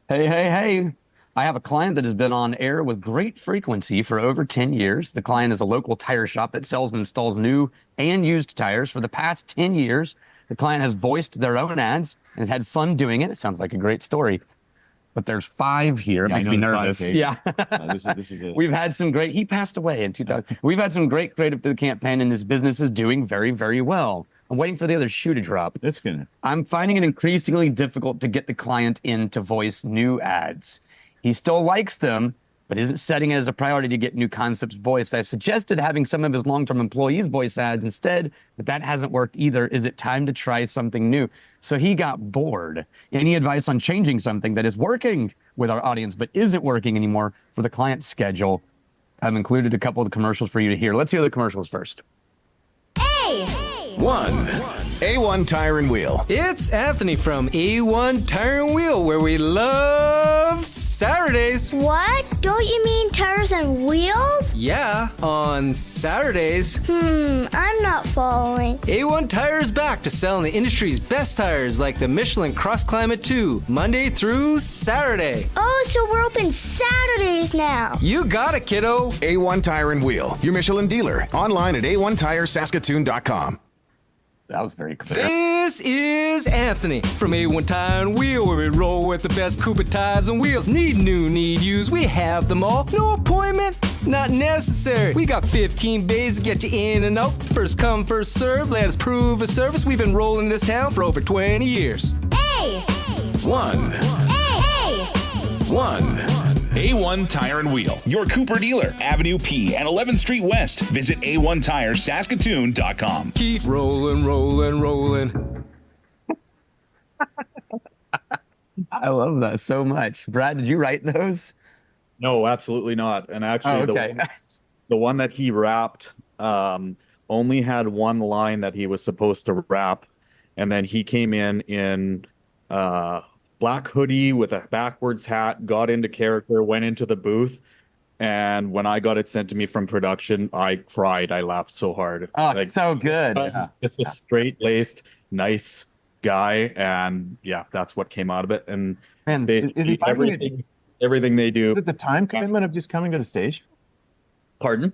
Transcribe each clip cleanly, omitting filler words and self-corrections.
Hey, hey, hey. I have a client that has been on air with great frequency for over 10 years. The client is a local tire shop that sells and installs new and used tires for the past 10 years. The client has voiced their own ads and had fun doing it. It sounds like a great story. But there's five here. It Yeah, I makes know me the nervous. 5K. Yeah. This is it. We've had some great, he passed away in 2000. We've had some great creative through the campaign, and his business is doing very, very well. I'm waiting for the other shoe to drop. It's gonna. I'm finding it increasingly difficult to get the client in to voice new ads. He still likes them, but isn't setting it as a priority to get new concepts voiced. I suggested having some of his long-term employees voice ads instead, but that hasn't worked either. Is it time to try something new? So he got bored. Any advice on changing something that is working with our audience but isn't working anymore for the client's schedule? I've included a couple of the commercials for you to hear. Let's hear the commercials first. One. A1 Tire and Wheel. It's Anthony from A1 Tire and Wheel, where we love Saturdays. What? Don't you mean tires and wheels? Yeah, on Saturdays. I'm not following. A1 Tire is back to selling the industry's best tires like the Michelin Cross Climate 2, Monday through Saturday. Oh, so we're open Saturdays now. You got it, kiddo. A1 Tire and Wheel. Your Michelin dealer. Online at a1tiresaskatoon.com. That was very clear. This is Anthony from A1 Tire and Wheel, where we roll with the best Cooper tires and wheels. Need new, need used, we have them all. No appointment, not necessary. We got 15 bays to get you in and out. First come, first serve. Let us prove a service. We've been rolling this town for over 20 years. Hey! One. Hey! One. A1 Tire and Wheel, your Cooper dealer, Avenue P and 11th Street West. Visit a1tiresaskatoon.com. Keep rolling, rolling, rolling. I love that so much. Brad, did you write those? No, absolutely not. And actually, okay. the one that he rapped only had one line that he was supposed to rap, and then he came in black hoodie with a backwards hat, got into character, went into the booth, and when I got it sent to me from production, I cried. I laughed so hard. Oh, Like, so good. just a straight-laced, nice guy, and yeah, that's what came out of it. And Man, basically is he finding it- everything they do. Is it the time commitment of just coming to the station? Pardon?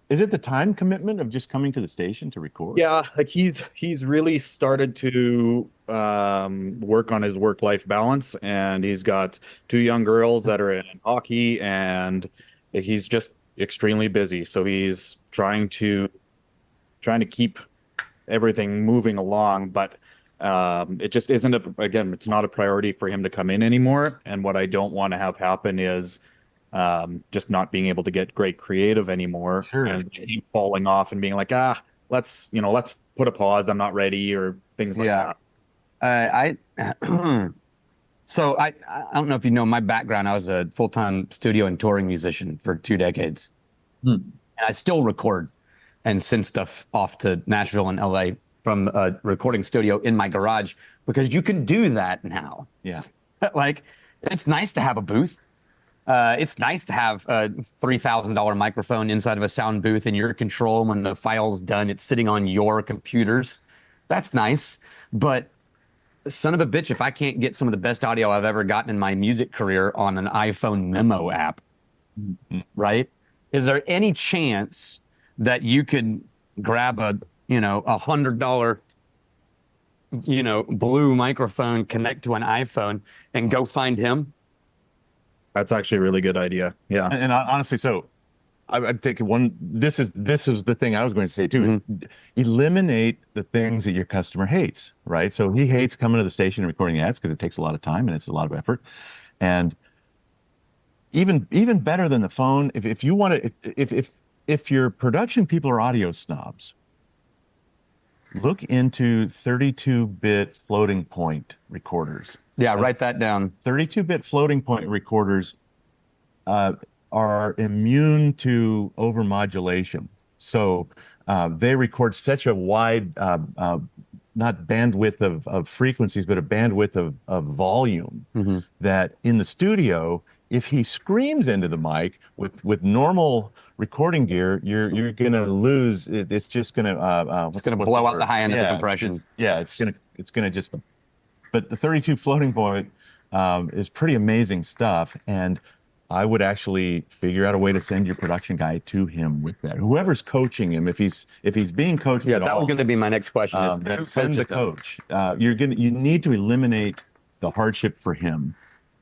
Is it the time commitment of just coming to the station to record? Yeah, like he's really started to work on his work-life balance, and he's got two young girls that are in hockey, and he's just extremely busy. So he's trying to keep everything moving along, but it just isn't again, it's not a priority for him to come in anymore. And what I don't want to have happen is just not being able to get great creative anymore, Sure. and him falling off and being like, let's put a pause, I'm not ready, or things like Yeah. that. So I don't know if you know my background. I was a full-time studio and touring musician for 2 decades. And I still record and send stuff off to Nashville and LA from a recording studio in my garage because you can do that now. Yeah. Like, it's nice to have a booth. It's nice to have a $3,000 microphone inside of a sound booth in your control. When the file's done, it's sitting on your computers. That's nice. But son of a bitch, if I can't get some of the best audio I've ever gotten in my music career on an iPhone memo app, right? Is there any chance that you could grab a $100, blue microphone, connect to an iPhone and go find him? That's actually a really good idea. Yeah. And honestly, so I'd take one. This is the thing I was going to say too. Eliminate the things that your customer hates, right? So he hates coming to the station and recording ads because it takes a lot of time and it's a lot of effort. And even better than the phone, if you want to, if your production people are audio snobs, look into 32-bit floating point recorders. Yeah, write that down. 32-bit floating point recorders are immune to overmodulation. So they record such a wide, not bandwidth of frequencies, but a bandwidth of volume that in the studio, if he screams into the mic with normal recording gear, you're gonna lose. It's just gonna It's going to blow out the high end of the compression. It's gonna just. But the 32 floating point is pretty amazing stuff. And I would actually figure out a way to send your production guy to him with that. Whoever's coaching him, if he's being coached Yeah, at that all, was going to be my next question. then Who send the coaches them? coach. You need to eliminate the hardship for him,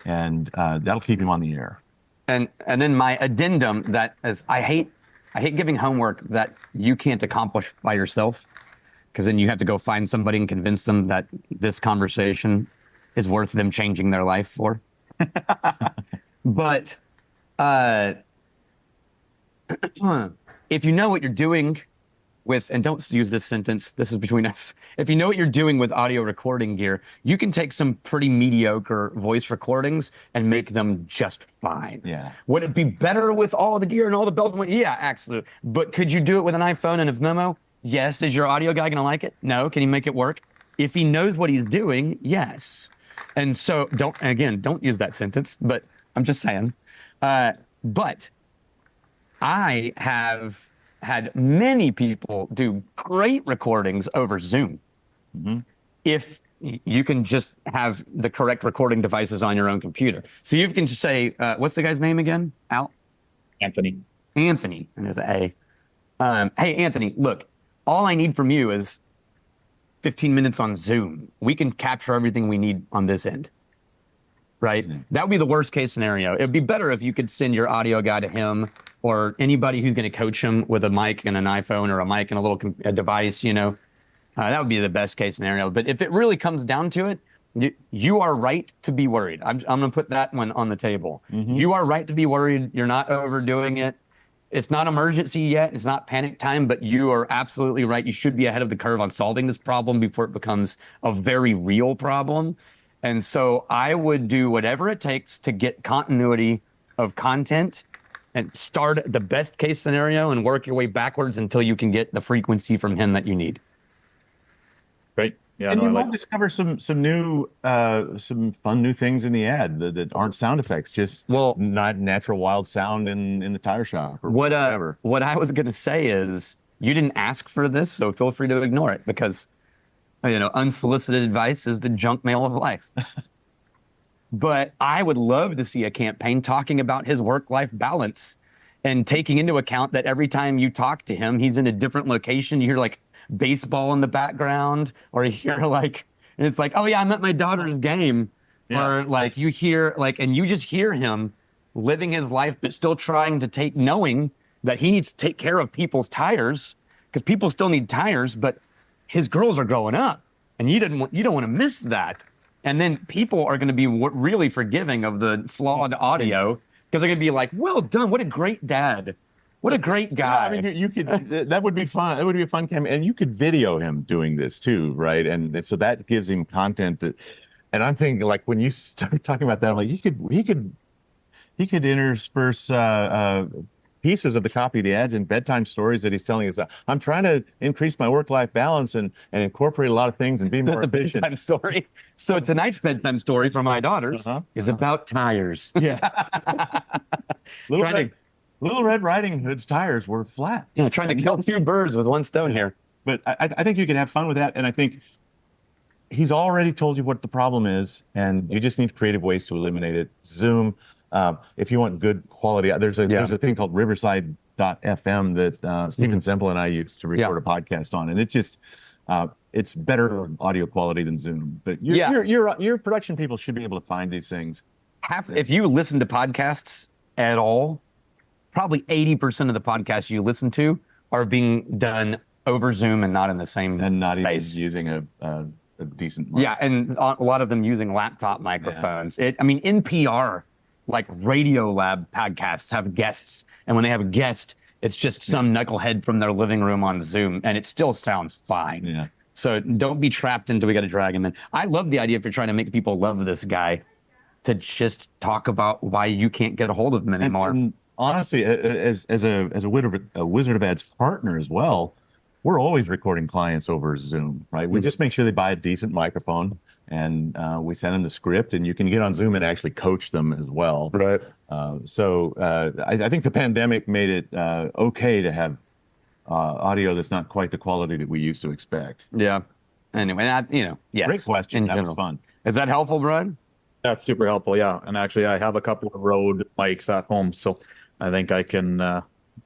and that'll keep him on the air. And then my addendum that is, I hate giving homework that you can't accomplish by yourself, because then you have to go find somebody and convince them that this conversation is worth them changing their life for. But if you know what you're doing with, and don't use this sentence, this is between us. If you know what you're doing with audio recording gear, you can take some pretty mediocre voice recordings and make them just fine. Yeah. Would it be better with all the gear and all the bells and whistles? Yeah, absolutely. But could you do it with an iPhone and a Vimeo? Yes. Is your audio guy going to like it? No. Can he make it work? If he knows what he's doing, yes. And so don't use that sentence, but I'm just saying. But I have had many people do great recordings over Zoom. Mm-hmm. If you can just have the correct recording devices on your own computer. So you can just say, what's the guy's name again? Anthony. Anthony, and there's an A. Hey, Anthony, look, all I need from you is 15 minutes on Zoom. We can capture everything we need on this end. Right? Mm-hmm. That would be the worst case scenario. It'd be better if you could send your audio guy to him or anybody who's going to coach him with a mic and an iPhone or a mic and a device, that would be the best case scenario. But if it really comes down to it, you are right to be worried. I'm going to put that one on the table. Mm-hmm. You are right to be worried. You're not overdoing it. It's not emergency yet. It's not panic time, but you are absolutely right. You should be ahead of the curve on solving this problem before it becomes a very real problem. And so I would do whatever it takes to get continuity of content and start at the best case scenario and work your way backwards until you can get the frequency from him that you need. Great. Yeah, And no, you I might like discover some fun new things in the ad that aren't sound effects, just not natural wild sound in the tire shop or whatever. What I was going to say is you didn't ask for this, so feel free to ignore it because unsolicited advice is the junk mail of life. But I would love to see a campaign talking about his work-life balance and taking into account that every time you talk to him, he's in a different location. You hear like baseball in the background, or you hear and it's like, oh yeah, I'm at my daughter's game. Yeah. Or like you hear and you just hear him living his life, but still trying to knowing that he needs to take care of people's tires because people still need tires, but his girls are growing up and you don't want to miss that. And then people are going to be really forgiving of the flawed audio because they're going to be like, well done. What a great dad. What a great guy. Yeah, I mean, you could, that would be fun. It would be a fun campaign. And you could video him doing this too, right? And so that gives him content and I'm thinking like when you start talking about that, I'm like, he could intersperse pieces of the copy of the ads and bedtime stories that he's telling us. I'm trying to increase my work-life balance and incorporate a lot lot of things and be more efficient. Bedtime story. So tonight's bedtime story for my daughters is about tires. Yeah. Little Red Riding Hood's tires were flat. Yeah, trying to kill two birds with one stone here. But I think you can have fun with that. And I think he's already told you what the problem is, and you just need creative ways to eliminate it. Zoom. If you want good quality, there's a thing called Riverside.fm that Stephen Semple and I used to record a podcast on, and it's better audio quality than Zoom. But your production people should be able to find these things. If you listen to podcasts at all, probably 80% of the podcasts you listen to are being done over Zoom and not in the same and not space. Even using a decent mic. Yeah, and a lot of them using laptop microphones. Yeah. NPR. Like Radiolab podcasts have guests, and when they have a guest, it's just some knucklehead from their living room on Zoom, and it still sounds fine. Yeah. So don't be trapped into we got to drag him in. I love the idea if you're trying to make people love this guy, to just talk about why you can't get a hold of him anymore. And honestly, as a Wizard of Ads partner as well, we're always recording clients over Zoom, right? We just make sure they buy a decent microphone. And we send them the script, and you can get on Zoom and actually coach them as well. Right. So I think the pandemic made it okay to have audio that's not quite the quality that we used to expect. Yeah. Anyway, yes. Great question. That was fun. Is that helpful, Brad? That's super helpful. Yeah. And actually, I have a couple of Rode mics at home, so I think I can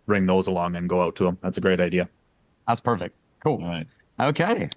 bring those along and go out to them. That's a great idea. That's perfect. Cool. All right. Okay.